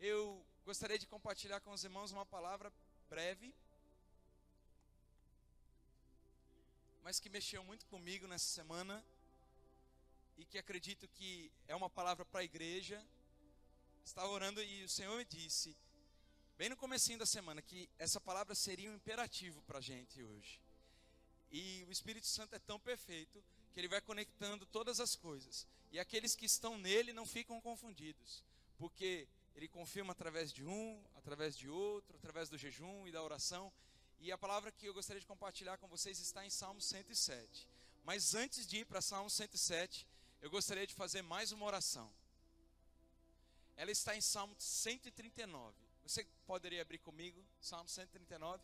Eu gostaria de compartilhar com os irmãos uma palavra breve, mas que mexeu muito comigo nessa semana e que acredito que é uma palavra para a igreja. Estava orando e o Senhor me disse, bem no comecinho da semana, que essa palavra seria um imperativo para a gente hoje. E o Espírito Santo é tão perfeito que ele vai conectando todas as coisas. E aqueles que estão nele não ficam confundidos, porque ele confirma através de um, através de outro, através do jejum e da oração. E a palavra que eu gostaria de compartilhar com vocês está em Salmo 107. Mas antes de ir para Salmo 107, eu gostaria de fazer mais uma oração. Ela está em Salmo 139. Você poderia abrir comigo? Salmo 139.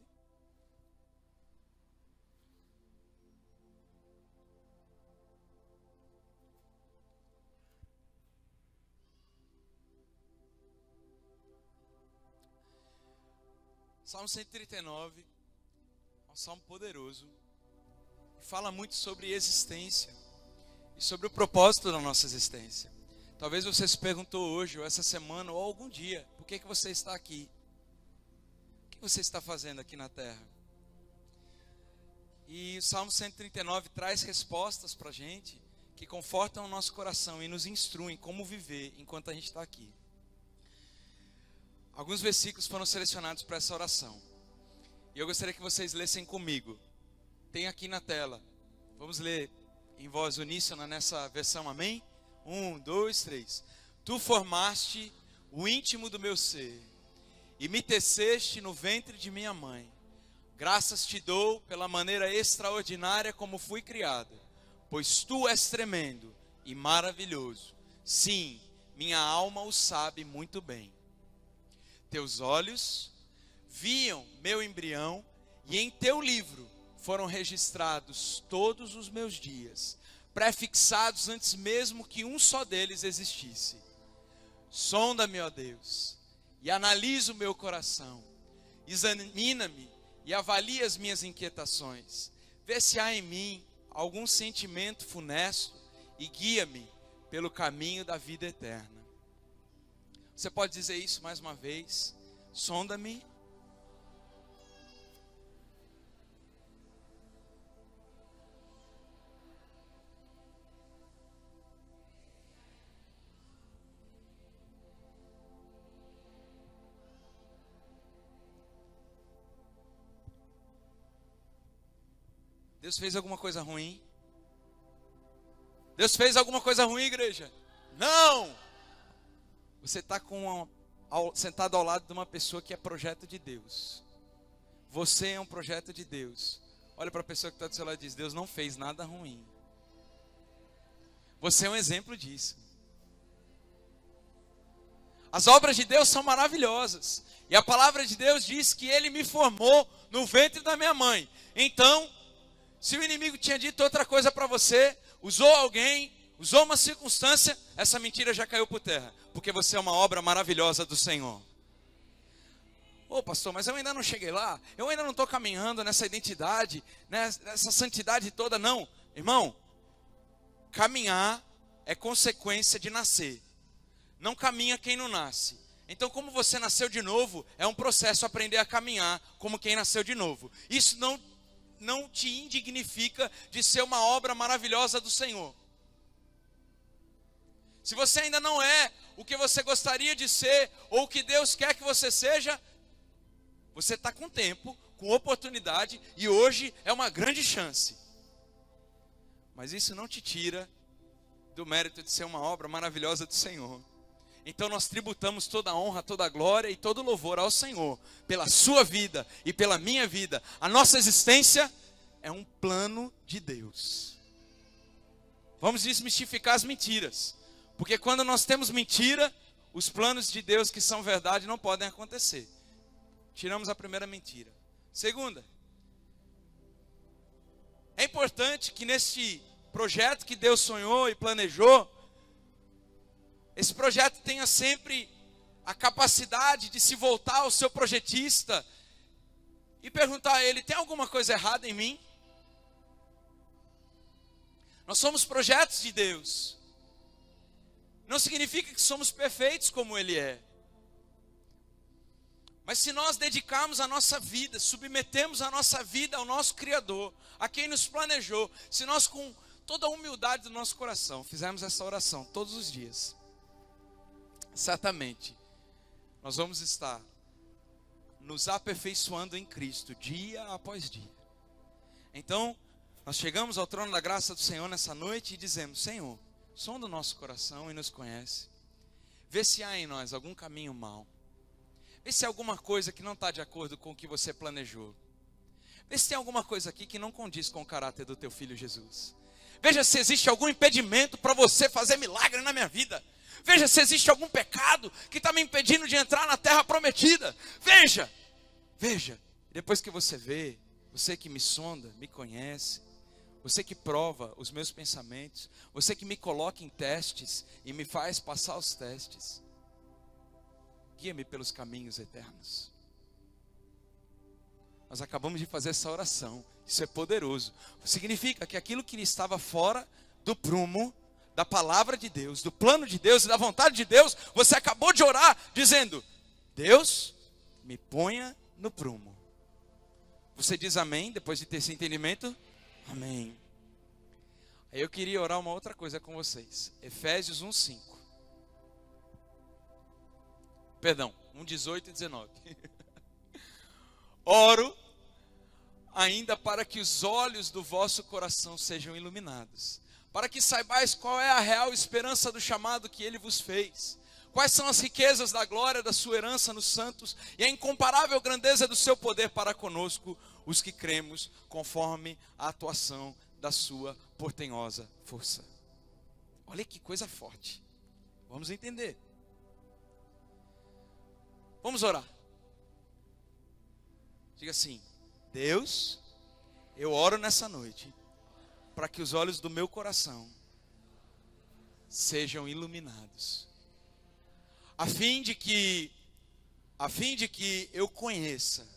Salmo 139 é um salmo poderoso. Fala muito sobre existência e sobre o propósito da nossa existência. Talvez você se perguntou hoje, ou essa semana, ou algum dia, por que você está aqui? O que você está fazendo aqui na terra? E o Salmo 139 traz respostas para a gente, que confortam o nosso coração e nos instruem como viver enquanto a gente está aqui. Alguns versículos foram selecionados para essa oração. E eu gostaria que vocês lessem comigo. Tem aqui na tela. Vamos ler em voz uníssona nessa versão, amém? 1, 2, 3. Tu formaste o íntimo do meu ser, e me teceste no ventre de minha mãe. Graças te dou pela maneira extraordinária como fui criado, pois tu és tremendo e maravilhoso. Sim, minha alma o sabe muito bem. Teus olhos viam meu embrião, e em teu livro foram registrados todos os meus dias, prefixados antes mesmo que um só deles existisse. Sonda-me, ó Deus, e analisa o meu coração. Examina-me e avalia as minhas inquietações. Vê se há em mim algum sentimento funesto e guia-me pelo caminho da vida eterna. Você pode dizer isso mais uma vez? Sonda-me. Deus fez alguma coisa ruim? Deus fez alguma coisa ruim, igreja? Não! Você está sentado ao lado de uma pessoa que é projeto de Deus. Você é um projeto de Deus. Olha para a pessoa que está do seu lado e diz, Deus não fez nada ruim. Você é um exemplo disso. As obras de Deus são maravilhosas. E a palavra de Deus diz que Ele me formou no ventre da minha mãe. Então, se o inimigo tinha dito outra coisa para você, usou alguém, usou uma circunstância, essa mentira já caiu por terra. Porque você é uma obra maravilhosa do Senhor. Ô pastor, mas eu ainda não cheguei lá. Eu ainda não estou caminhando nessa identidade, nessa santidade toda, não. Irmão, caminhar é consequência de nascer. Não caminha quem não nasce. Então, como você nasceu de novo, é um processo aprender a caminhar como quem nasceu de novo. Isso não te indignifica de ser uma obra maravilhosa do Senhor. Se você ainda não é o que você gostaria de ser, ou o que Deus quer que você seja, você está com tempo, com oportunidade, e hoje é uma grande chance. Mas isso não te tira do mérito de ser uma obra maravilhosa do Senhor. Então nós tributamos toda a honra, toda a glória e todo o louvor ao Senhor, pela sua vida e pela minha vida. A nossa existência é um plano de Deus. Vamos desmistificar as mentiras. Porque quando nós temos mentira, os planos de Deus que são verdade não podem acontecer. Tiramos a primeira mentira. Segunda, é importante que neste projeto que Deus sonhou e planejou, esse projeto tenha sempre a capacidade de se voltar ao seu projetista e perguntar a ele, tem alguma coisa errada em mim? Nós somos projetos de Deus. Não significa que somos perfeitos como Ele é. Mas se nós dedicarmos a nossa vida, submetemos a nossa vida ao nosso Criador, a quem nos planejou, se nós com toda a humildade do nosso coração fizermos essa oração todos os dias, certamente nós vamos estar nos aperfeiçoando em Cristo, dia após dia. Então, nós chegamos ao trono da graça do Senhor nessa noite e dizemos: Senhor, sonda o nosso coração e nos conhece. Vê se há em nós algum caminho mau. Vê se há alguma coisa que não está de acordo com o que você planejou. Vê se tem alguma coisa aqui que não condiz com o caráter do teu Filho Jesus. Veja se existe algum impedimento para você fazer milagre na minha vida. Veja se existe algum pecado que está me impedindo de entrar na terra prometida. Veja. Depois que você vê, você que me sonda, me conhece. Você que prova os meus pensamentos. Você que me coloca em testes e me faz passar os testes. Guia-me pelos caminhos eternos. Nós acabamos de fazer essa oração. Isso é poderoso. Significa que aquilo que estava fora do prumo, da palavra de Deus, do plano de Deus e da vontade de Deus, você acabou de orar dizendo: Deus, me ponha no prumo. Você diz amém depois de ter esse entendimento? Amém. Aí eu queria orar uma outra coisa com vocês. Efésios 1:5. Perdão, 1:18 e 19. Oro ainda para que os olhos do vosso coração sejam iluminados, para que saibais qual é a real esperança do chamado que ele vos fez, quais são as riquezas da glória da sua herança nos santos e a incomparável grandeza do seu poder para conosco, os que cremos, conforme a atuação da sua portenhosa força. Olha que coisa forte. Vamos entender. Vamos orar. Diga assim: Deus, eu oro nessa noite para que os olhos do meu coração sejam iluminados, a fim de que eu conheça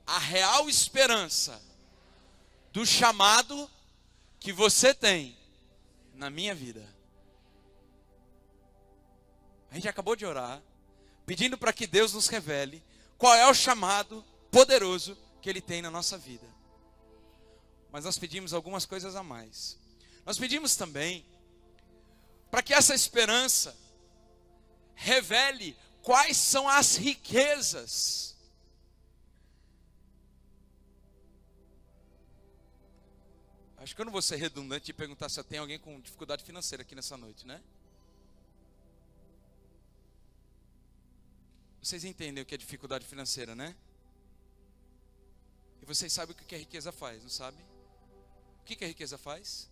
a real esperança do chamado que você tem na minha vida. A gente acabou de orar, pedindo para que Deus nos revele qual é o chamado poderoso que Ele tem na nossa vida. Mas nós pedimos algumas coisas a mais. Nós pedimos também para que essa esperança revele quais são as riquezas acho que eu não vou ser redundante e perguntar se tem alguém com dificuldade financeira aqui nessa noite, né? Vocês entendem o que é dificuldade financeira, né? E vocês sabem o que a riqueza faz, não sabe? O que a riqueza faz?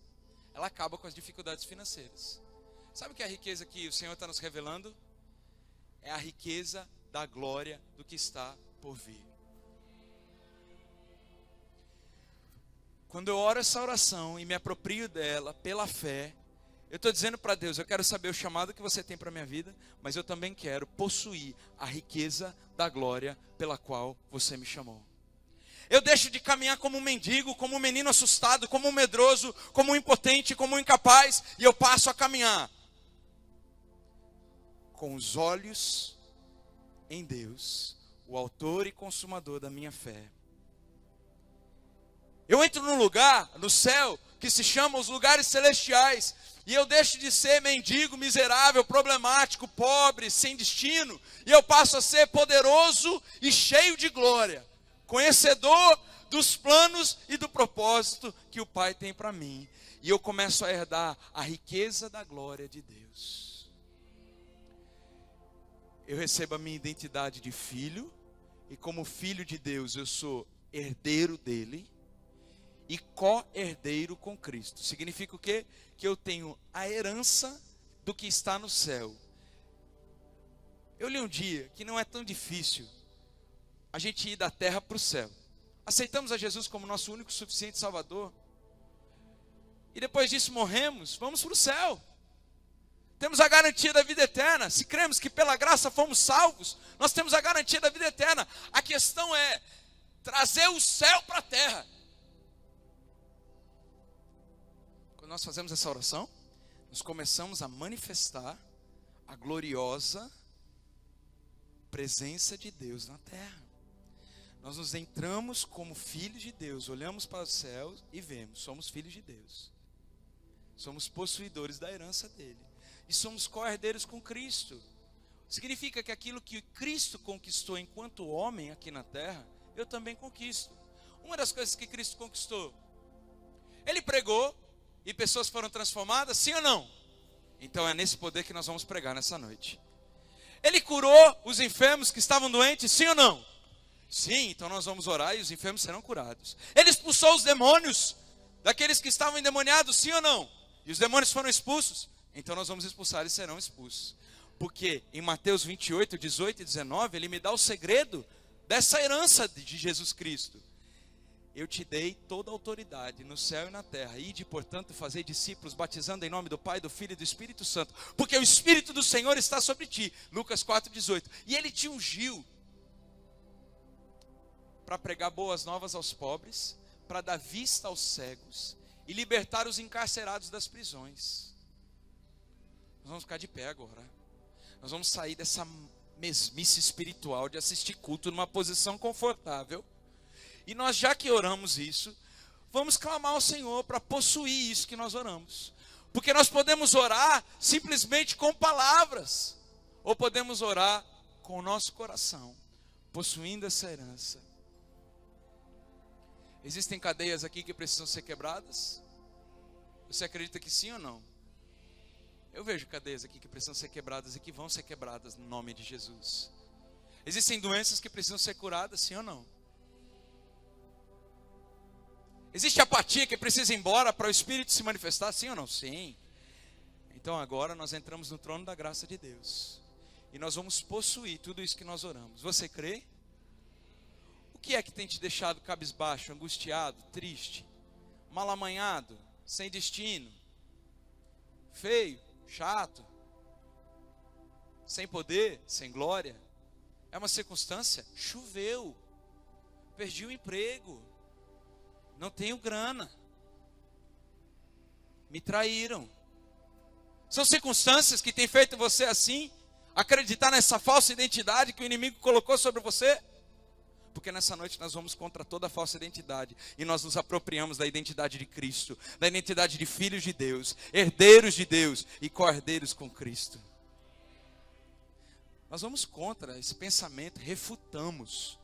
Ela acaba com as dificuldades financeiras. Sabe o que é a riqueza que o Senhor está nos revelando? É a riqueza da glória do que está por vir. Quando eu oro essa oração e me aproprio dela pela fé, eu estou dizendo para Deus: eu quero saber o chamado que você tem para a minha vida, mas eu também quero possuir a riqueza da glória pela qual você me chamou. Eu deixo de caminhar como um mendigo, como um menino assustado, como um medroso, como um impotente, como um incapaz, e eu passo a caminhar com os olhos em Deus, o autor e consumador da minha fé. Eu entro num lugar, no céu, que se chama os lugares celestiais, e eu deixo de ser mendigo, miserável, problemático, pobre, sem destino, e eu passo a ser poderoso e cheio de glória, conhecedor dos planos e do propósito que o Pai tem para mim, e eu começo a herdar a riqueza da glória de Deus. Eu recebo a minha identidade de filho, e como filho de Deus eu sou herdeiro dele, e co-herdeiro com Cristo. Significa o quê? Que eu tenho a herança do que está no céu. Eu li um dia que não é tão difícil a gente ir da terra para o céu. Aceitamos a Jesus como nosso único, suficiente Salvador. E depois disso morremos, vamos para o céu. Temos a garantia da vida eterna. Se cremos que pela graça fomos salvos, nós temos a garantia da vida eterna. A questão é trazer o céu para a terra. Nós fazemos essa oração, nós começamos a manifestar a gloriosa presença de Deus na terra. Nós nos entramos como filhos de Deus, olhamos para os céus e vemos, somos filhos de Deus. Somos possuidores da herança dele. E somos co-herdeiros com Cristo. Significa que aquilo que Cristo conquistou enquanto homem aqui na terra, eu também conquisto. Uma das coisas que Cristo conquistou, ele pregou e pessoas foram transformadas, sim ou não? Então é nesse poder que nós vamos pregar nessa noite. Ele curou os enfermos que estavam doentes, sim ou não? Sim, então nós vamos orar e os enfermos serão curados. Ele expulsou os demônios daqueles que estavam endemoniados, sim ou não? E os demônios foram expulsos, então nós vamos expulsar e serão expulsos. Porque em Mateus 28, 18 e 19, ele me dá o segredo dessa herança de Jesus Cristo. Eu te dei toda a autoridade no céu e na terra. Ide, portanto, fazei discípulos, batizando em nome do Pai, do Filho e do Espírito Santo. Porque o Espírito do Senhor está sobre ti. Lucas 4, 18. E ele te ungiu para pregar boas novas aos pobres, para dar vista aos cegos e libertar os encarcerados das prisões. Nós vamos ficar de pé agora. Nós vamos sair dessa mesmice espiritual de assistir culto numa posição confortável. E nós, já que oramos isso, vamos clamar ao Senhor para possuir isso que nós oramos. Porque nós podemos orar simplesmente com palavras, ou podemos orar com o nosso coração, possuindo essa herança. Existem cadeias aqui que precisam ser quebradas? Você acredita que sim ou não? Eu vejo cadeias aqui que precisam ser quebradas e que vão ser quebradas no nome de Jesus. Existem doenças que precisam ser curadas, sim ou não? Existe apatia que precisa ir embora para o Espírito se manifestar, sim ou não? Sim. Então agora nós entramos no trono da graça de Deus. E nós vamos possuir tudo isso que nós oramos. Você crê? O que é que tem te deixado cabisbaixo, angustiado, triste, mal amanhado, sem destino, feio, chato, sem poder, sem glória? É uma circunstância? Choveu, perdi o emprego, não tenho grana, me traíram. São circunstâncias que têm feito você assim, acreditar nessa falsa identidade que o inimigo colocou sobre você? Porque nessa noite nós vamos contra toda a falsa identidade e nós nos apropriamos da identidade de Cristo, da identidade de filhos de Deus, herdeiros de Deus e co-herdeiros com Cristo. Nós vamos contra esse pensamento, refutamos.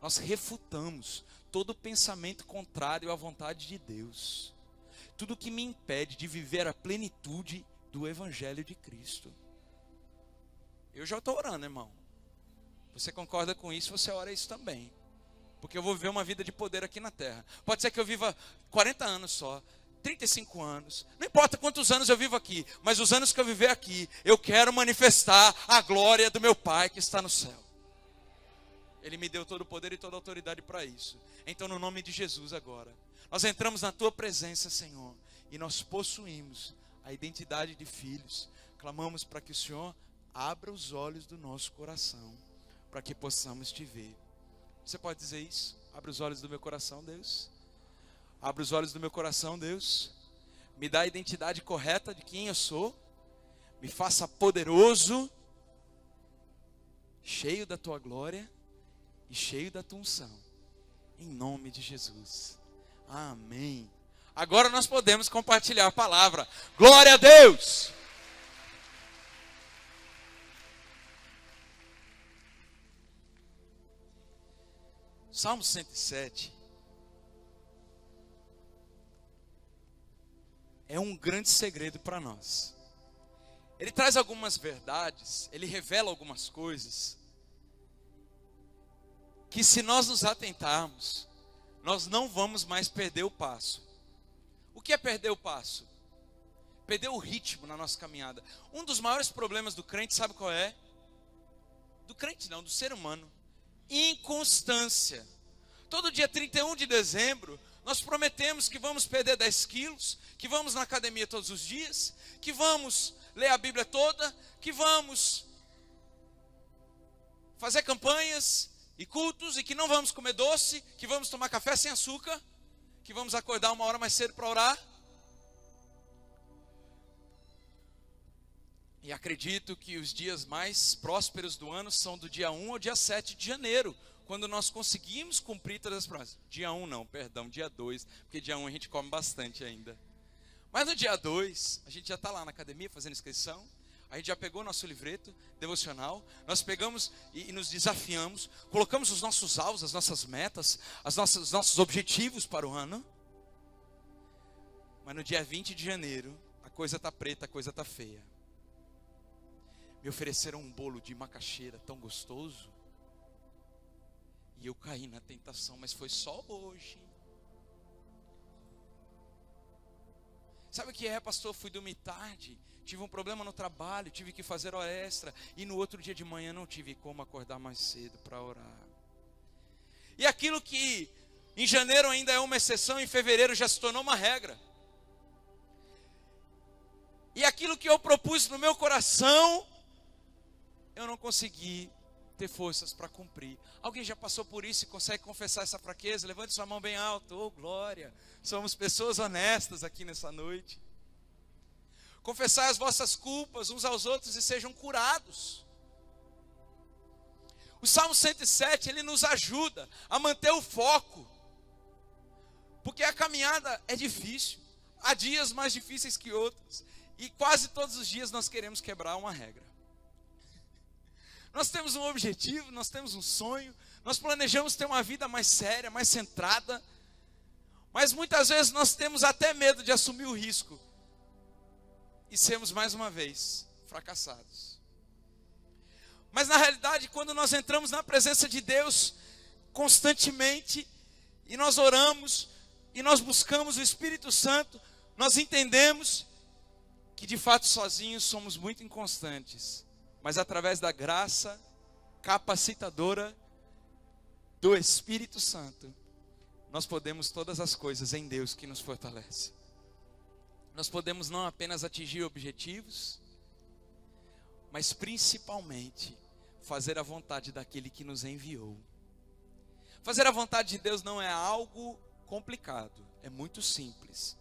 Nós refutamos todo pensamento contrário à vontade de Deus. Tudo que me impede de viver a plenitude do Evangelho de Cristo. Eu já estou orando, irmão. Você concorda com isso, você ora isso também. Porque eu vou viver uma vida de poder aqui na terra. Pode ser que eu viva 40 anos só, 35 anos. Não importa quantos anos eu vivo aqui, mas os anos que eu viver aqui, eu quero manifestar a glória do meu Pai que está no céu. Ele me deu todo o poder e toda a autoridade para isso. Então, no nome de Jesus agora, nós entramos na tua presença, Senhor, e nós possuímos a identidade de filhos. Clamamos para que o Senhor abra os olhos do nosso coração, para que possamos te ver. Você pode dizer isso? Abre os olhos do meu coração, Deus. Abre os olhos do meu coração, Deus. Me dá a identidade correta de quem eu sou. Me faça poderoso, cheio da tua glória e cheio da tua unção. Em nome de Jesus. Amém. Agora nós podemos compartilhar a palavra. Glória a Deus! Salmo 107 é um grande segredo para nós. Ele traz algumas verdades, ele revela algumas coisas que, se nós nos atentarmos, nós não vamos mais perder o passo. O que é perder o passo? Perder o ritmo na nossa caminhada. Um dos maiores problemas do crente, sabe qual é? Do crente não, do ser humano. Inconstância. Todo dia 31 de dezembro, nós prometemos que vamos perder 10 quilos, que vamos na academia todos os dias, que vamos ler a Bíblia toda, que vamos fazer campanhas e cultos, e que não vamos comer doce, que vamos tomar café sem açúcar, que vamos acordar 1 hora mais cedo para orar. E E acredito que os dias mais prósperos do ano são do dia 1 ao dia 7 de janeiro, quando nós conseguimos cumprir todas as promessas. Dia 1 não, perdão, dia 2, porque dia 1 a gente come bastante ainda. Mas no dia 2, a gente já está lá na academia fazendo inscrição, a gente já pegou nosso livreto devocional, nós pegamos e nos desafiamos, colocamos os nossos alvos, as nossas metas, os nossos objetivos para o ano. Mas no dia 20 de janeiro, a coisa está preta, a coisa está feia. Me ofereceram um bolo de macaxeira tão gostoso, e eu caí na tentação, mas foi só hoje. Sabe o que é, pastor? Fui dormir tarde, tive um problema no trabalho, tive que fazer hora extra, e no outro dia de manhã não tive como acordar mais cedo para orar. E aquilo que em janeiro ainda é uma exceção, em fevereiro já se tornou uma regra. E aquilo que eu propus no meu coração, eu não consegui ter forças para cumprir. Alguém já passou por isso e consegue confessar essa fraqueza? Levante sua mão bem alto. Oh, glória! Somos pessoas honestas aqui nessa noite. Confessai as vossas culpas uns aos outros e sejam curados. O Salmo 107, ele nos ajuda a manter o foco. Porque a caminhada é difícil. Há dias mais difíceis que outros. E quase todos os dias nós queremos quebrar uma regra. Nós temos um objetivo, nós temos um sonho, nós planejamos ter uma vida mais séria, mais centrada, mas muitas vezes nós temos até medo de assumir o risco e sermos mais uma vez fracassados. Mas na realidade, quando nós entramos na presença de Deus constantemente, e nós oramos, e nós buscamos o Espírito Santo, nós entendemos que de fato sozinhos somos muito inconstantes. Mas através da graça capacitadora do Espírito Santo, nós podemos todas as coisas em Deus que nos fortalece. Nós podemos não apenas atingir objetivos, mas principalmente fazer a vontade daquele que nos enviou. Fazer a vontade de Deus não é algo complicado, é muito simples,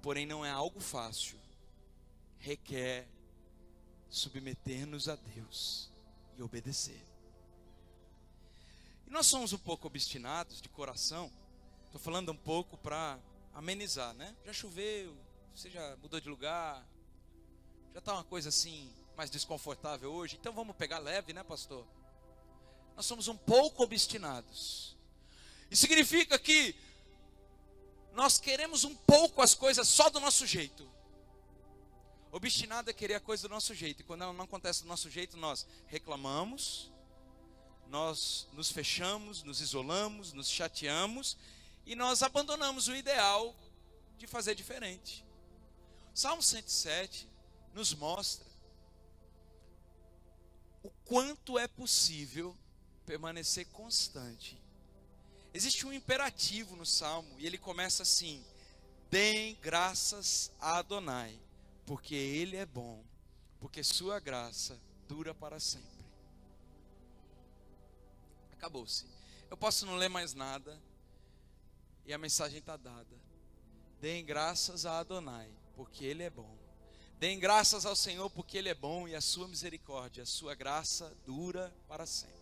porém não é algo fácil. Requer submeter-nos a Deus e obedecer. E nós somos um pouco obstinados de coração. Estou falando um pouco para amenizar, né? Já choveu, você já mudou de lugar, já está uma coisa assim mais desconfortável hoje, então vamos pegar leve, né, pastor? Nós somos um pouco obstinados. Isso significa que nós queremos um pouco as coisas só do nosso jeito. Obstinado é querer a coisa do nosso jeito. E quando ela não acontece do nosso jeito, nós reclamamos, nós nos fechamos, nos isolamos, nos chateamos e nós abandonamos o ideal de fazer diferente. Salmo 107 nos mostra o quanto é possível permanecer constante. Existe um imperativo no Salmo e ele começa assim: deem graças a Adonai, porque Ele é bom, porque sua graça dura para sempre. Acabou-se. Eu posso não ler mais nada, e a mensagem está dada. Deem graças a Adonai, porque Ele é bom. Deem graças ao Senhor, porque Ele é bom, e a sua misericórdia, a sua graça dura para sempre.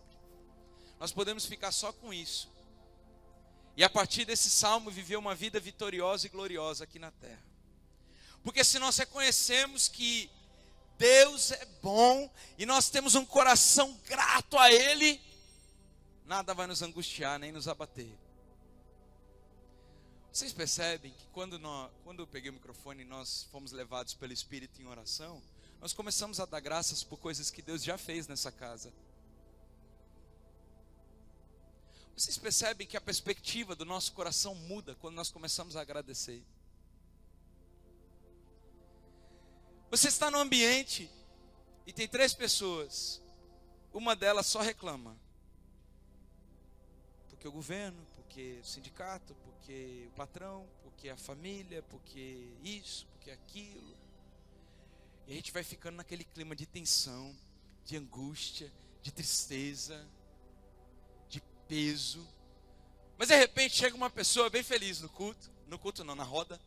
Nós podemos ficar só com isso, e a partir desse salmo viver uma vida vitoriosa e gloriosa aqui na terra. Porque se nós reconhecemos que Deus é bom e nós temos um coração grato a Ele, nada vai nos angustiar nem nos abater. Vocês percebem que quando eu peguei o microfone e nós fomos levados pelo Espírito em oração, nós começamos a dar graças por coisas que Deus já fez nessa casa. Vocês percebem que a perspectiva do nosso coração muda quando nós começamos a agradecer. Você está no ambiente e tem 3 pessoas, uma delas só reclama. Porque o governo, porque o sindicato, porque o patrão, porque a família, porque isso, porque aquilo. E a gente vai ficando naquele clima de tensão, de angústia, de tristeza, de peso. Mas de repente chega uma pessoa bem feliz no culto não, na roda,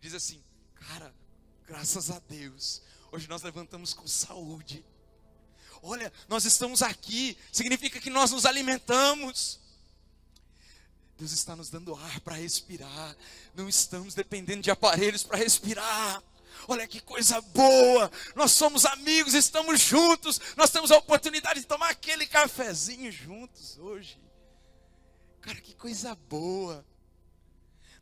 diz assim: cara, graças a Deus, hoje nós levantamos com saúde. Olha, nós estamos aqui, significa que nós nos alimentamos. Deus está nos dando ar para respirar, não estamos dependendo de aparelhos para respirar. Olha que coisa boa, nós somos amigos, estamos juntos, nós temos a oportunidade de tomar aquele cafezinho juntos hoje. Cara, que coisa boa.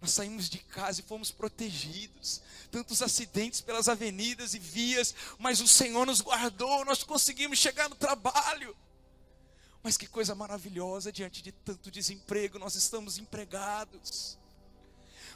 Nós saímos de casa e fomos protegidos. Tantos acidentes pelas avenidas e vias, mas o Senhor nos guardou, nós conseguimos chegar no trabalho. Mas que coisa maravilhosa, diante de tanto desemprego, nós estamos empregados.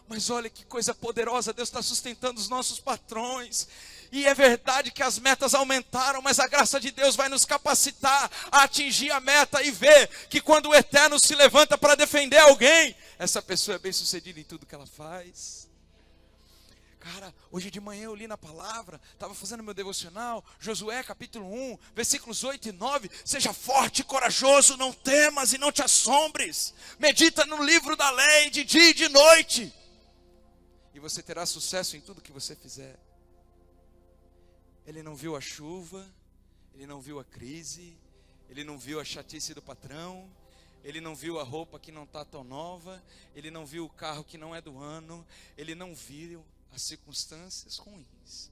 Mas olha que coisa poderosa, Deus está sustentando os nossos patrões. E é verdade que as metas aumentaram, mas a graça de Deus vai nos capacitar a atingir a meta e ver que quando o Eterno se levanta para defender alguém, essa pessoa é bem sucedida em tudo que ela faz. Cara, hoje de manhã eu li na palavra, estava fazendo meu devocional, Josué capítulo 1, versículos 8 e 9, seja forte e corajoso, não temas e não te assombres, medita no livro da lei de dia e de noite, e você terá sucesso em tudo que você fizer. Ele não viu a chuva, ele não viu a crise, ele não viu a chatice do patrão, ele não viu a roupa que não está tão nova, ele não viu o carro que não é do ano, ele não viu as circunstâncias ruins,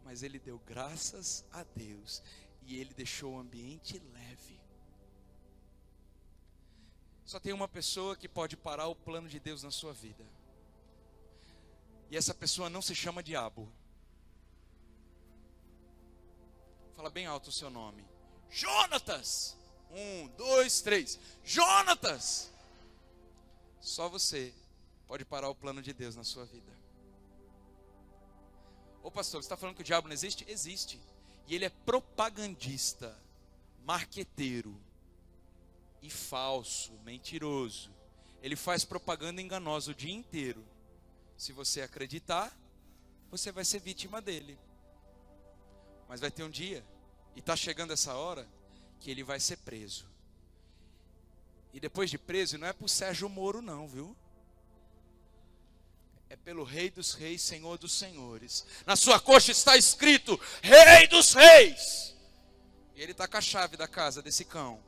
mas ele deu graças a Deus e ele deixou o ambiente leve. Só tem uma pessoa que pode parar o plano de Deus na sua vida, e essa pessoa não se chama diabo. Fala bem alto o seu nome. Jonatas! 1, 2, 3. Jonatas! Só você pode parar o plano de Deus na sua vida. Ô pastor, você está falando que o diabo não existe? Existe. E ele é propagandista, marqueteiro e falso, mentiroso. Ele faz propaganda enganosa o dia inteiro. Se você acreditar, você vai ser vítima dele. Mas vai ter um dia, e está chegando essa hora, que ele vai ser preso. E depois de preso, não é por Sérgio Moro não, viu? É pelo Rei dos Reis, Senhor dos Senhores. Na sua coxa está escrito, Rei dos Reis. E ele está com a chave da casa desse cão.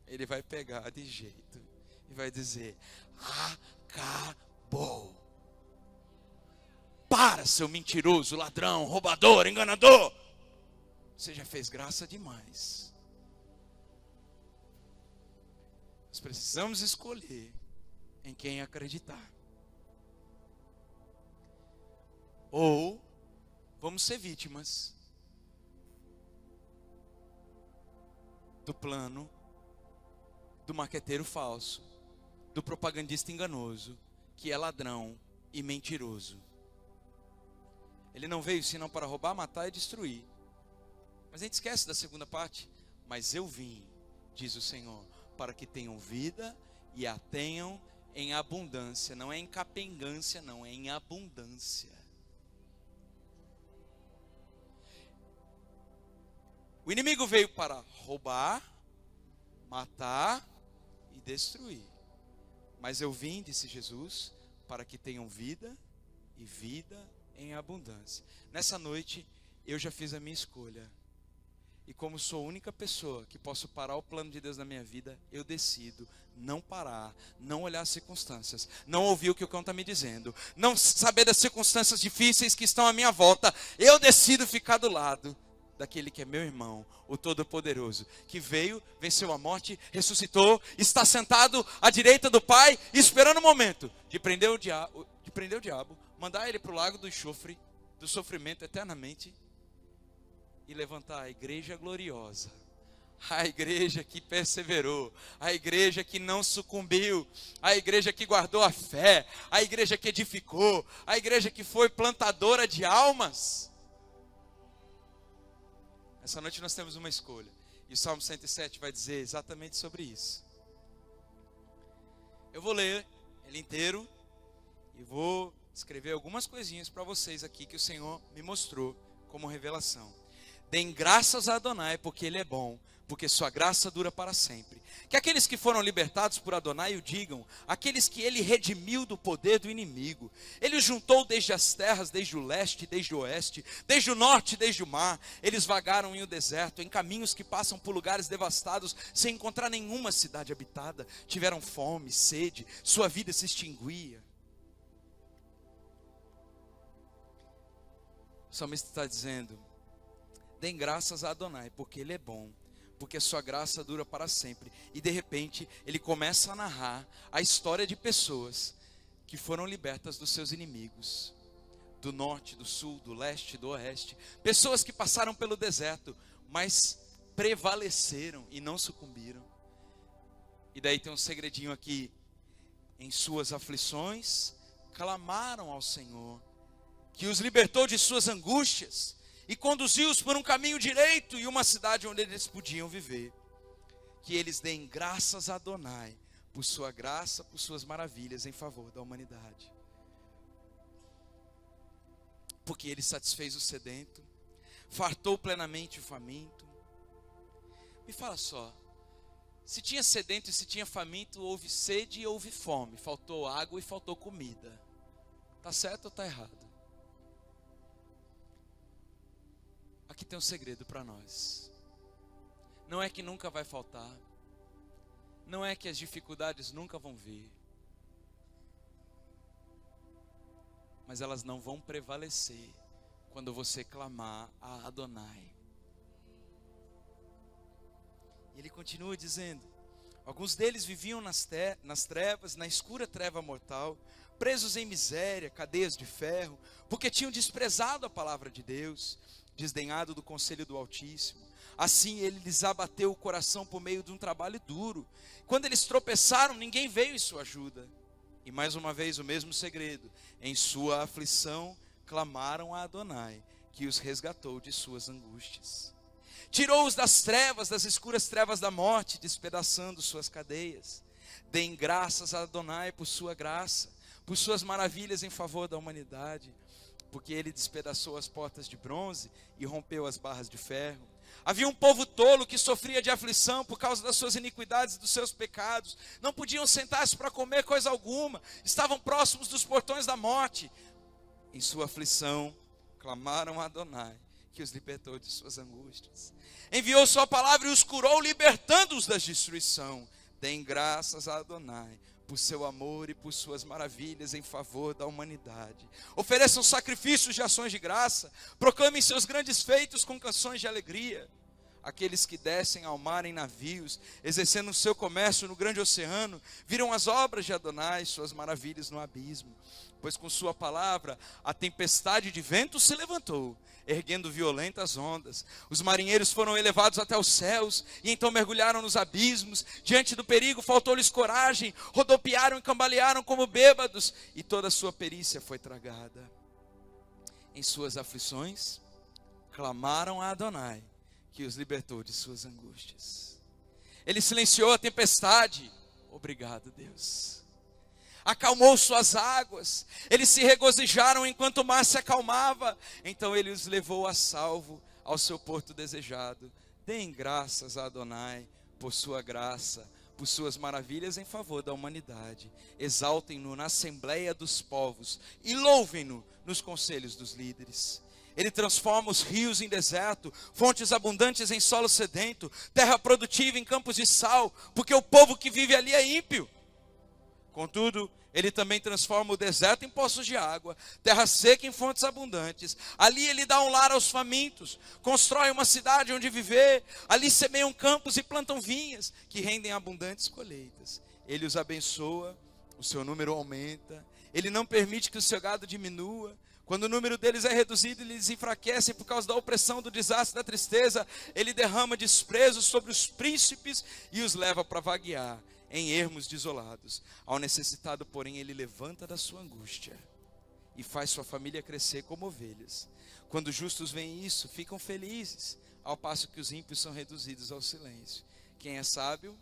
Ele vai pegar de jeito e vai dizer, acabou. Para, seu mentiroso, ladrão, roubador, enganador. Você já fez graça demais. Nós precisamos escolher em quem acreditar. Ou vamos ser vítimas do plano do marqueteiro falso, do propagandista enganoso, que é ladrão e mentiroso. Ele não veio senão para roubar, matar e destruir. Mas a gente esquece da segunda parte. Mas eu vim, diz o Senhor, para que tenham vida e a tenham em abundância. Não é em capengância, não, é em abundância. O inimigo veio para roubar, matar e destruir. Mas eu vim, disse Jesus, para que tenham vida e vida em abundância. Nessa noite, eu já fiz a minha escolha. E como sou a única pessoa que posso parar o plano de Deus na minha vida, eu decido não parar, não olhar as circunstâncias, não ouvir o que o cão está me dizendo, não saber das circunstâncias difíceis que estão à minha volta. Eu decido ficar do lado daquele que é meu irmão, o Todo-Poderoso, que veio, venceu a morte, ressuscitou, está sentado à direita do Pai, esperando o momento de prender o diabo, mandar ele para o lago do enxofre, do sofrimento eternamente, e levantar a igreja gloriosa, a igreja que perseverou, a igreja que não sucumbiu, a igreja que guardou a fé, a igreja que edificou, a igreja que foi plantadora de almas. Essa noite nós temos uma escolha, e o Salmo 107 vai dizer exatamente sobre isso. Eu vou ler ele inteiro, e vou escrever algumas coisinhas para vocês aqui, que o Senhor me mostrou como revelação. Deem graças a Adonai, porque Ele é bom, porque sua graça dura para sempre. Que aqueles que foram libertados por Adonai o digam, aqueles que ele redimiu do poder do inimigo. Ele os juntou desde as terras, desde o leste, desde o oeste, desde o norte, desde o mar. Eles vagaram em o deserto, em caminhos que passam por lugares devastados, sem encontrar nenhuma cidade habitada. Tiveram fome, sede, sua vida se extinguia. O salmista está dizendo: deem graças a Adonai, porque ele é bom, porque a sua graça dura para sempre. E de repente ele começa a narrar a história de pessoas que foram libertas dos seus inimigos, do norte, do sul, do leste, do oeste. Pessoas que passaram pelo deserto, mas prevaleceram e não sucumbiram. E daí tem um segredinho aqui: em suas aflições clamaram ao Senhor, que os libertou de suas angústias e conduziu-os por um caminho direito e uma cidade onde eles podiam viver. Que eles deem graças a Adonai por sua graça, por suas maravilhas em favor da humanidade. Porque ele satisfez o sedento, fartou plenamente o faminto. Me fala só, se tinha sedento e se tinha faminto, houve sede e houve fome, faltou água e faltou comida. Está certo ou está errado? Aqui tem um segredo para nós. Não é que nunca vai faltar. Não é que as dificuldades nunca vão vir. Mas elas não vão prevalecer quando você clamar a Adonai. E ele continua dizendo: alguns deles viviam nas trevas, na escura treva mortal, presos em miséria, cadeias de ferro, porque tinham desprezado a palavra de Deus, desdenhado do conselho do Altíssimo. Assim ele lhes abateu o coração por meio de um trabalho duro. Quando eles tropeçaram, ninguém veio em sua ajuda. E mais uma vez o mesmo segredo: em sua aflição clamaram a Adonai, que os resgatou de suas angústias. Tirou-os das trevas, das escuras trevas da morte, despedaçando suas cadeias. Deem graças a Adonai por sua graça, por suas maravilhas em favor da humanidade. Porque ele despedaçou as portas de bronze e rompeu as barras de ferro. Havia um povo tolo que sofria de aflição por causa das suas iniquidades e dos seus pecados. Não podiam sentar-se para comer coisa alguma. Estavam próximos dos portões da morte. Em sua aflição, clamaram a Adonai, que os libertou de suas angústias. Enviou sua palavra e os curou, libertando-os da destruição. Deem graças a Adonai por seu amor e por suas maravilhas em favor da humanidade. Ofereçam sacrifícios de ações de graça, proclamem seus grandes feitos com canções de alegria. Aqueles que descem ao mar em navios, exercendo o seu comércio no grande oceano, viram as obras de Adonai, suas maravilhas no abismo. Pois com sua palavra a tempestade de vento se levantou, erguendo violentas ondas. Os marinheiros foram elevados até os céus, e então mergulharam nos abismos. Diante do perigo faltou-lhes coragem, rodopiaram e cambalearam como bêbados, e toda a sua perícia foi tragada. Em suas aflições, clamaram a Adonai, que os libertou de suas angústias. Ele silenciou a tempestade. Obrigado, Deus. Acalmou suas águas. Eles se regozijaram enquanto o mar se acalmava. Então ele os levou a salvo ao seu porto desejado. Deem graças a Adonai por sua graça, por suas maravilhas em favor da humanidade. Exaltem-no na assembleia dos povos e louvem-no nos conselhos dos líderes. Ele transforma os rios em deserto, fontes abundantes em solo sedento, terra produtiva em campos de sal, porque o povo que vive ali é ímpio. Contudo, ele também transforma o deserto em poços de água, terra seca em fontes abundantes. Ali ele dá um lar aos famintos, constrói uma cidade onde viver. Ali semeiam campos e plantam vinhas, que rendem abundantes colheitas. Ele os abençoa, o seu número aumenta. Ele não permite que o seu gado diminua. Quando o número deles é reduzido, eles enfraquecem por causa da opressão, do desastre, da tristeza. Ele derrama desprezo sobre os príncipes e os leva para vaguear em ermos desolados. Ao necessitado, porém, ele levanta da sua angústia e faz sua família crescer como ovelhas. Quando os justos veem isso, ficam felizes, ao passo que os ímpios são reduzidos ao silêncio. Quem é sábio,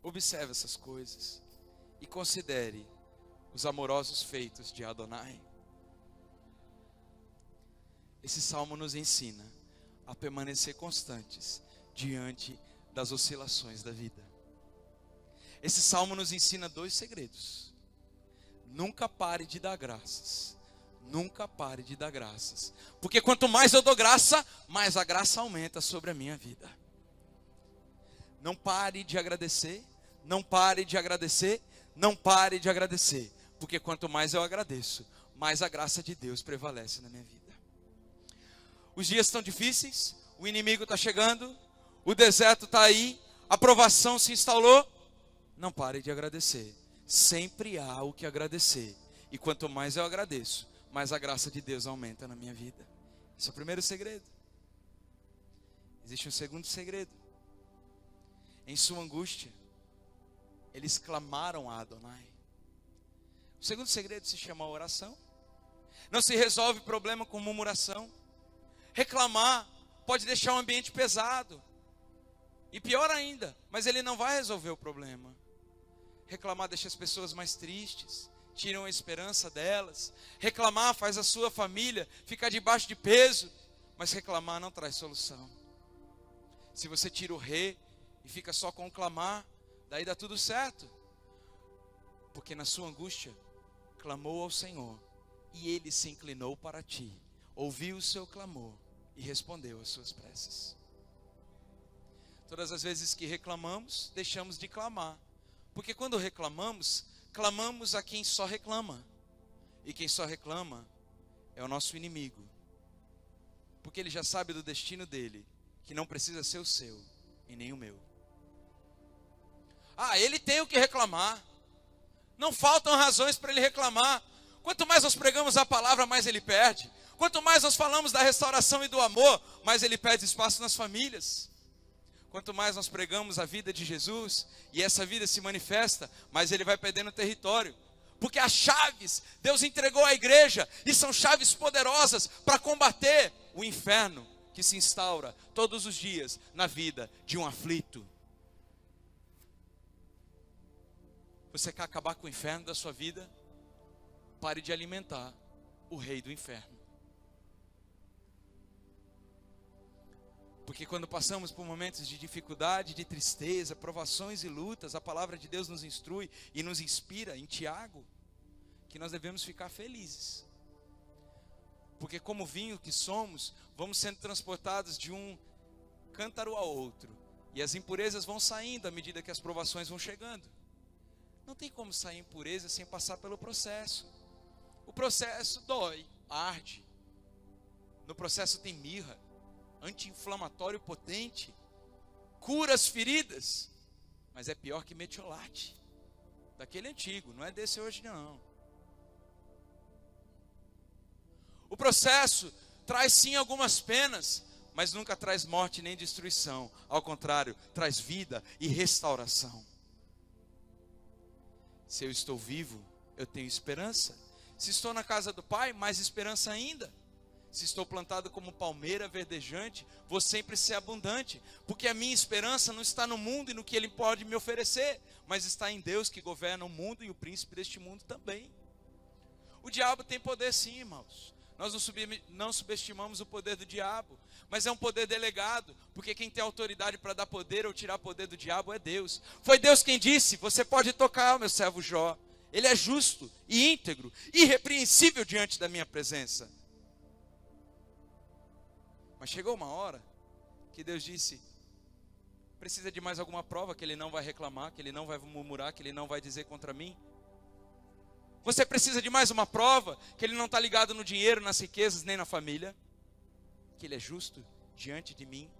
observe essas coisas e considere os amorosos feitos de Adonai. Esse salmo nos ensina a permanecer constantes diante das oscilações da vida. Esse salmo nos ensina 2 segredos. Nunca pare de dar graças. Nunca pare de dar graças. Porque quanto mais eu dou graça, mais a graça aumenta sobre a minha vida. Não pare de agradecer. Não pare de agradecer. Não pare de agradecer. Porque quanto mais eu agradeço, mais a graça de Deus prevalece na minha vida. Os dias estão difíceis. O inimigo está chegando. O deserto está aí. A provação se instalou. Não pare de agradecer. Sempre há o que agradecer. E quanto mais eu agradeço, mais a graça de Deus aumenta na minha vida. Esse é o primeiro segredo. Existe um segundo segredo. Em sua angústia, eles clamaram a Adonai. O segundo segredo se chama oração. Não se resolve problema com murmuração. Reclamar pode deixar o ambiente pesado. E pior ainda, mas ele não vai resolver o problema. Reclamar deixa as pessoas mais tristes, tiram a esperança delas. Reclamar faz a sua família ficar debaixo de peso, mas reclamar não traz solução. Se você tira o re e fica só com o clamar, daí dá tudo certo. Porque na sua angústia, clamou ao Senhor, e Ele se inclinou para ti, ouviu o seu clamor e respondeu às suas preces. Todas as vezes que reclamamos, deixamos de clamar. Porque quando reclamamos, clamamos a quem só reclama. E quem só reclama é o nosso inimigo. Porque ele já sabe do destino dele, que não precisa ser o seu e nem o meu. Ele tem o que reclamar. Não faltam razões para ele reclamar. Quanto mais nós pregamos a palavra, mais ele perde. Quanto mais nós falamos da restauração e do amor, mais ele perde espaço nas famílias. Quanto mais nós pregamos a vida de Jesus, e essa vida se manifesta, mais ele vai perdendo território. Porque as chaves, Deus entregou à igreja, e são chaves poderosas para combater o inferno que se instaura todos os dias na vida de um aflito. Você quer acabar com o inferno da sua vida? Pare de alimentar o rei do inferno. Porque quando passamos por momentos de dificuldade, de tristeza, provações e lutas, a palavra de Deus nos instrui e nos inspira em Tiago, que nós devemos ficar felizes. Porque como vinho que somos, vamos sendo transportados de um cântaro ao outro. E as impurezas vão saindo à medida que as provações vão chegando. Não tem como sair impureza sem passar pelo processo. O processo dói, arde. No processo tem mirra, anti-inflamatório potente, cura as feridas, mas é pior que metiolate, daquele antigo, não é desse hoje não. O processo traz sim algumas penas, mas nunca traz morte nem destruição, ao contrário, traz vida e restauração. Se eu estou vivo, eu tenho esperança. Se estou na casa do Pai, mais esperança ainda. Se estou plantado como palmeira verdejante, vou sempre ser abundante, porque a minha esperança não está no mundo e no que Ele pode me oferecer, mas está em Deus que governa o mundo e o príncipe deste mundo também. O diabo tem poder sim, irmãos. Nós não subestimamos o poder do diabo, mas é um poder delegado, porque quem tem autoridade para dar poder ou tirar poder do diabo é Deus. Foi Deus quem disse: você pode tocar o meu servo Jó, ele é justo e íntegro, irrepreensível diante da minha presença. Mas chegou uma hora que Deus disse: precisa de mais alguma prova que ele não vai reclamar, que ele não vai murmurar, que ele não vai dizer contra mim? Você precisa de mais uma prova que ele não está ligado no dinheiro, nas riquezas, nem na família? Que ele é justo diante de mim?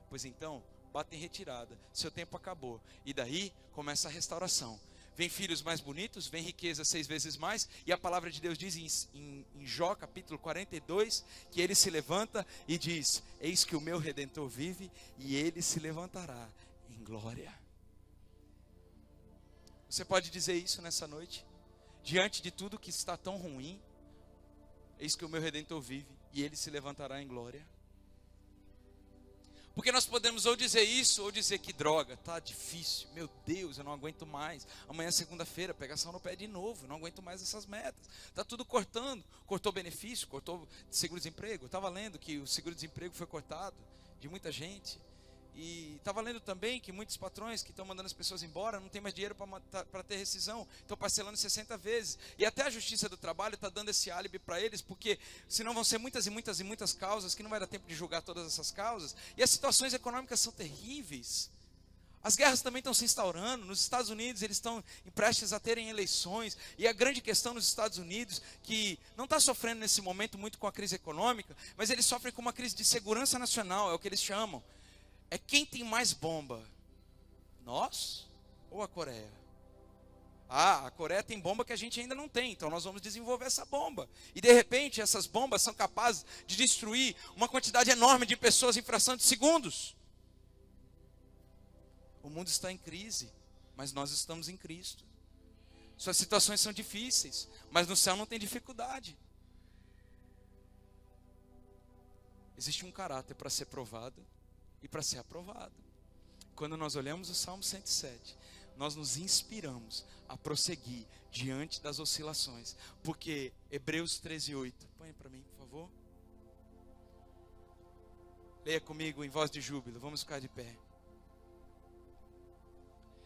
Pois então, bata em retirada, seu tempo acabou. E daí começa a restauração. Vem filhos mais bonitos, vem riqueza 6 vezes mais. E a palavra de Deus diz em Jó capítulo 42, que ele se levanta e diz: eis que o meu Redentor vive e ele se levantará em glória. Você pode dizer isso nessa noite? Diante de tudo que está tão ruim, eis que o meu Redentor vive e ele se levantará em glória. Porque nós podemos ou dizer isso, ou dizer que droga, tá difícil, meu Deus, eu não aguento mais. Amanhã é segunda-feira, pegação no pé de novo, não aguento mais essas metas. Tá tudo cortando, cortou benefício, cortou seguro-desemprego. Eu estava lendo que o seguro-desemprego foi cortado de muita gente. E estava lendo também que muitos patrões que estão mandando as pessoas embora não tem mais dinheiro para ter rescisão, estão parcelando 60 vezes. E até a Justiça do Trabalho está dando esse álibi para eles, porque senão vão ser muitas e muitas e muitas causas, que não vai dar tempo de julgar todas essas causas. E as situações econômicas são terríveis. As guerras também estão se instaurando. Nos Estados Unidos eles estão prestes a terem eleições. E a grande questão nos Estados Unidos, que não está sofrendo nesse momento muito com a crise econômica, mas eles sofrem com uma crise de segurança nacional, é o que eles chamam. É quem tem mais bomba, nós ou a Coreia? Ah, a Coreia tem bomba que a gente ainda não tem, então nós vamos desenvolver essa bomba. E de repente essas bombas são capazes de destruir uma quantidade enorme de pessoas em fração de segundos. O mundo está em crise, mas nós estamos em Cristo. Suas situações são difíceis, mas no céu não tem dificuldade. Existe um caráter para ser provado e para ser aprovado. Quando nós olhamos o Salmo 107, nós nos inspiramos a prosseguir diante das oscilações, porque Hebreus 13:8, põe para mim, por favor. Leia comigo em voz de júbilo, vamos ficar de pé.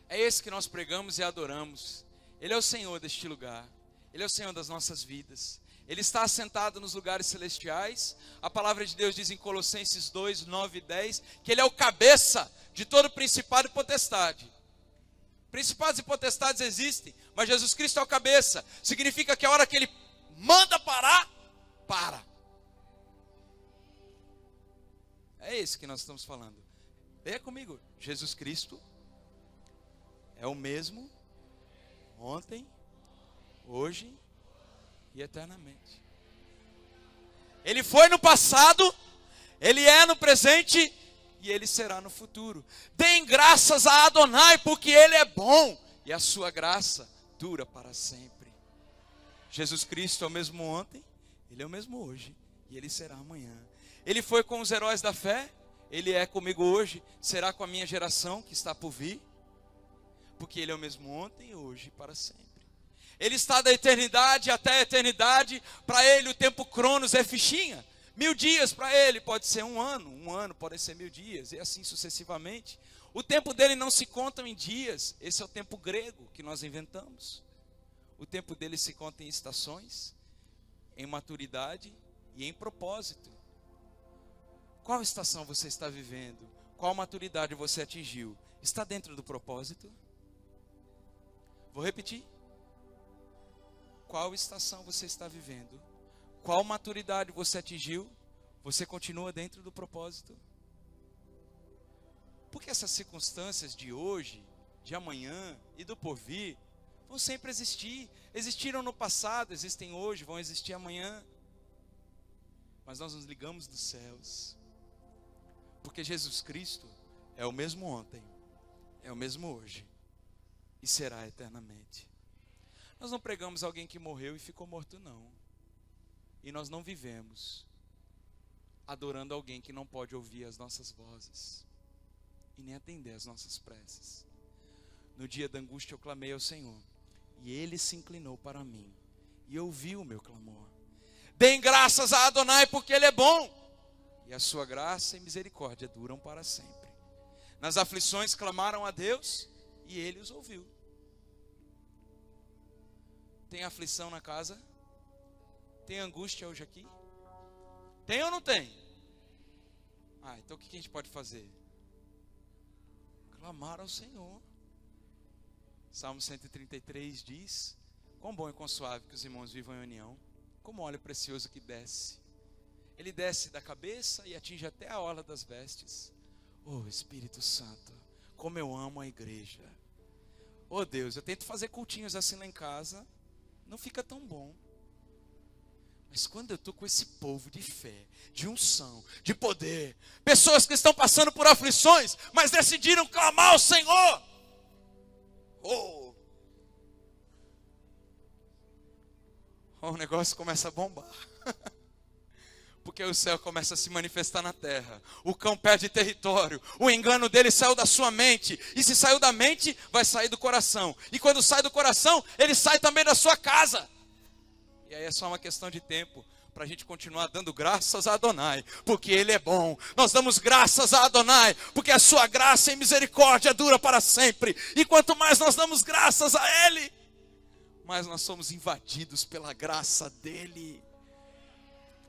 É esse que nós pregamos e adoramos. Ele é o Senhor deste lugar, Ele é o Senhor das nossas vidas. Ele está assentado nos lugares celestiais. A palavra de Deus diz em Colossenses 2, 9 e 10, que Ele é o cabeça de todo principado e potestade. Principados e potestades existem, mas Jesus Cristo é o cabeça. Significa que a hora que Ele manda parar, para. É isso que nós estamos falando. Leia comigo. Jesus Cristo é o mesmo ontem, hoje e eternamente. Ele foi no passado, Ele é no presente e Ele será no futuro. Deem graças a Adonai, porque Ele é bom e a sua graça dura para sempre. Jesus Cristo é o mesmo ontem, Ele é o mesmo hoje e Ele será amanhã. Ele foi com os heróis da fé, Ele é comigo hoje, será com a minha geração que está por vir, porque Ele é o mesmo ontem, hoje e para sempre. Ele está da eternidade até a eternidade. Para Ele o tempo cronos é fichinha. 1000 dias para Ele pode ser um ano pode ser 1000 dias, e assim sucessivamente. O tempo dele não se conta em dias, esse é o tempo grego que nós inventamos. O tempo dele se conta em estações, em maturidade e em propósito. Qual estação você está vivendo? Qual maturidade você atingiu? Está dentro do propósito? Vou repetir. Qual estação você está vivendo? Qual maturidade você atingiu? Você continua dentro do propósito? Porque essas circunstâncias de hoje, de amanhã e do porvir vão sempre existir. Existiram no passado, existem hoje, vão existir amanhã. Mas nós nos ligamos dos céus. Porque Jesus Cristo é o mesmo ontem, é o mesmo hoje e será eternamente. Nós não pregamos alguém que morreu e ficou morto, não. E nós não vivemos adorando alguém que não pode ouvir as nossas vozes e nem atender as nossas preces. No dia da angústia eu clamei ao Senhor, e Ele se inclinou para mim e ouviu o meu clamor. Deem graças a Adonai, porque Ele é bom, e a sua graça e misericórdia duram para sempre. Nas aflições clamaram a Deus, e Ele os ouviu. Tem aflição na casa? Tem angústia hoje aqui? Tem ou não tem? Então o que a gente pode fazer? Clamar ao Senhor. Salmo 133 diz: quão bom e quão suave que os irmãos vivam em união, como óleo precioso que desce. Ele desce da cabeça e atinge até a orla das vestes. Oh Espírito Santo, como eu amo a igreja. Oh Deus, eu tento fazer cultinhos assim lá em casa, não fica tão bom. Mas quando eu estou com esse povo de fé, de unção, de poder, pessoas que estão passando por aflições, mas decidiram clamar ao Senhor, o negócio começa a bombar. Porque o céu começa a se manifestar na terra. O cão perde território. O engano dele saiu da sua mente. E se saiu da mente, vai sair do coração. E quando sai do coração, ele sai também da sua casa. E aí é só uma questão de tempo para a gente continuar dando graças a Adonai, porque Ele é bom. Nós damos graças a Adonai, porque a sua graça e misericórdia dura para sempre. E quanto mais nós damos graças a Ele, mais nós somos invadidos pela graça dEle.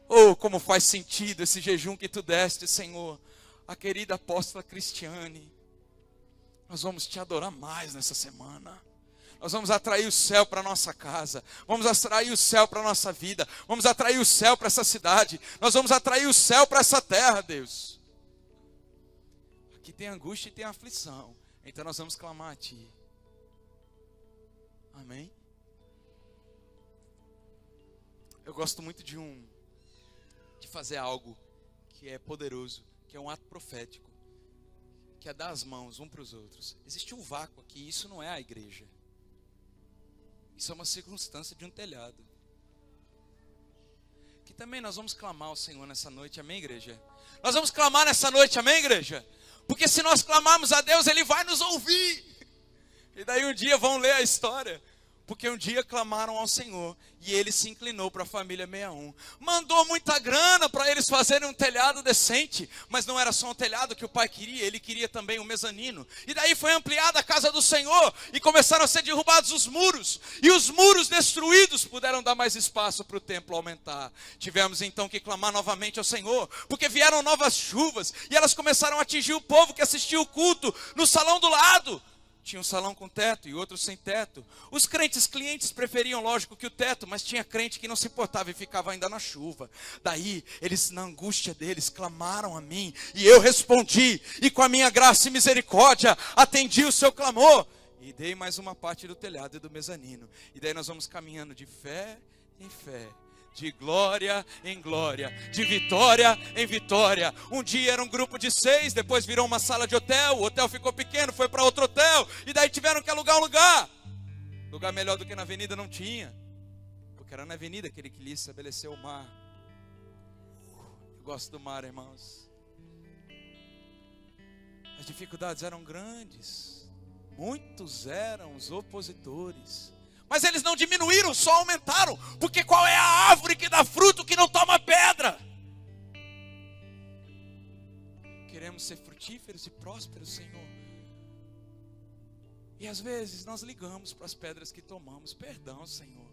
Oh, como faz sentido esse jejum que tu deste, Senhor. A querida apóstola Cristiane, nós vamos te adorar mais nessa semana. Nós vamos atrair o céu para a nossa casa. Vamos atrair o céu para a nossa vida. Vamos atrair o céu para essa cidade. Nós vamos atrair o céu para essa terra, Deus. Aqui tem angústia e tem aflição. Então nós vamos clamar a Ti. Amém? Eu gosto muito de fazer algo que é poderoso, que é um ato profético, que é dar as mãos um para os outros. Existe um vácuo aqui, isso não é a igreja. Isso é uma circunstância de um telhado. Que também nós vamos clamar ao Senhor nessa noite, amém, igreja? Nós vamos clamar nessa noite, amém, igreja? Porque se nós clamarmos a Deus, Ele vai nos ouvir. E daí um dia vão ler a história. Porque um dia clamaram ao Senhor e Ele se inclinou para a família 61. Mandou muita grana para eles fazerem um telhado decente. Mas não era só um telhado que o pai queria, Ele queria também um mezanino. E daí foi ampliada a casa do Senhor e começaram a ser derrubados os muros. E os muros destruídos puderam dar mais espaço para o templo aumentar. Tivemos então que clamar novamente ao Senhor, porque vieram novas chuvas e elas começaram a atingir o povo que assistia o culto no salão do lado. Tinha um salão com teto e outro sem teto. Os crentes clientes preferiam, lógico, que o teto, mas tinha crente que não se importava e ficava ainda na chuva. Daí, eles, na angústia deles, clamaram a mim, e eu respondi, e com a minha graça e misericórdia, atendi o seu clamor, e dei mais uma parte do telhado e do mezanino. E daí nós vamos caminhando de fé em fé, de glória em glória, de vitória em vitória. Um dia era um grupo de 6, depois virou uma sala de hotel, o hotel ficou pequeno, foi para outro hotel, e daí tiveram que alugar um lugar. Lugar melhor do que na avenida não tinha, porque era na avenida que Ele queria estabelecer o mar. Eu gosto do mar, irmãos. As dificuldades eram grandes, muitos eram os opositores, mas eles não diminuíram, só aumentaram. Porque qual é a árvore que dá fruto que não toma pedra? Queremos ser frutíferos e prósperos, Senhor. E às vezes nós ligamos para as pedras que tomamos. Perdão, Senhor.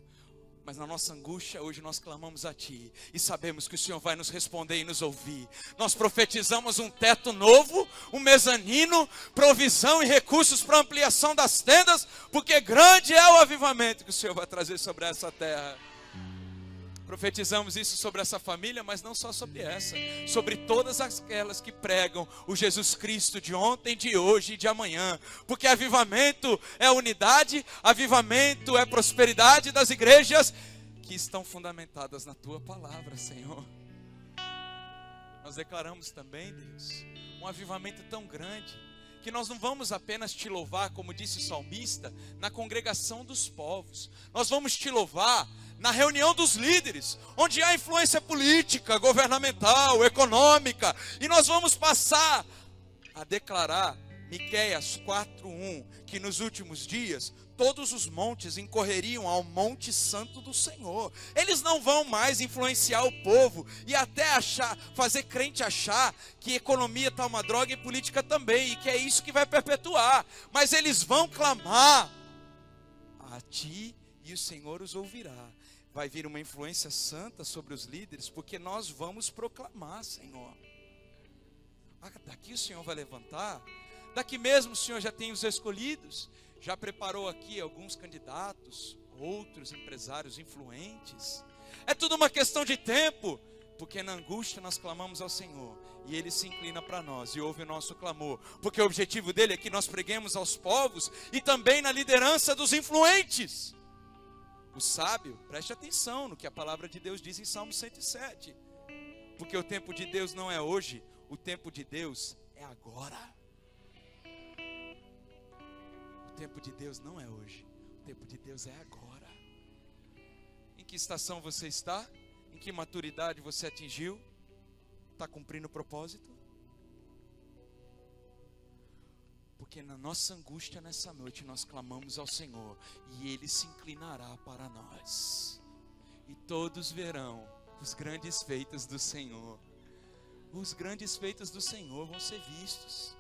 Mas na nossa angústia hoje nós clamamos a Ti. E sabemos que o Senhor vai nos responder e nos ouvir. Nós profetizamos um teto novo, um mezanino, provisão e recursos para ampliação das tendas. Porque grande é o avivamento que o Senhor vai trazer sobre essa terra. Profetizamos isso sobre essa família, mas não só sobre essa. Sobre todas aquelas que pregam o Jesus Cristo de ontem, de hoje e de amanhã. Porque avivamento é unidade, avivamento é prosperidade das igrejas que estão fundamentadas na Tua palavra, Senhor. Nós declaramos também, Deus, um avivamento tão grande, que nós não vamos apenas Te louvar, como disse o salmista, na congregação dos povos. Nós vamos Te louvar na reunião dos líderes, onde há influência política, governamental, econômica. E nós vamos passar a declarar, Miqueias 4:1, que nos últimos dias todos os montes incorreriam ao monte santo do Senhor. Eles não vão mais influenciar o povo e até fazer crente achar que economia está uma droga e política também, e que é isso que vai perpetuar. Mas eles vão clamar a Ti e o Senhor os ouvirá. Vai vir uma influência santa sobre os líderes, porque nós vamos proclamar, Senhor. Daqui o Senhor vai levantar, daqui mesmo o Senhor já tem os escolhidos, já preparou aqui alguns candidatos, outros empresários influentes. É tudo uma questão de tempo, porque na angústia nós clamamos ao Senhor, e Ele se inclina para nós e ouve o nosso clamor, porque o objetivo dele é que nós preguemos aos povos e também na liderança dos influentes. O sábio, preste atenção no que a palavra de Deus diz em Salmo 107. Porque o tempo de Deus não é hoje, o tempo de Deus é agora. O tempo de Deus não é hoje, o tempo de Deus é agora. Em que estação você está? Em que maturidade você atingiu? Está cumprindo o propósito? Porque na nossa angústia nessa noite nós clamamos ao Senhor e Ele se inclinará para nós. E todos verão os grandes feitos do Senhor. Os grandes feitos do Senhor vão ser vistos.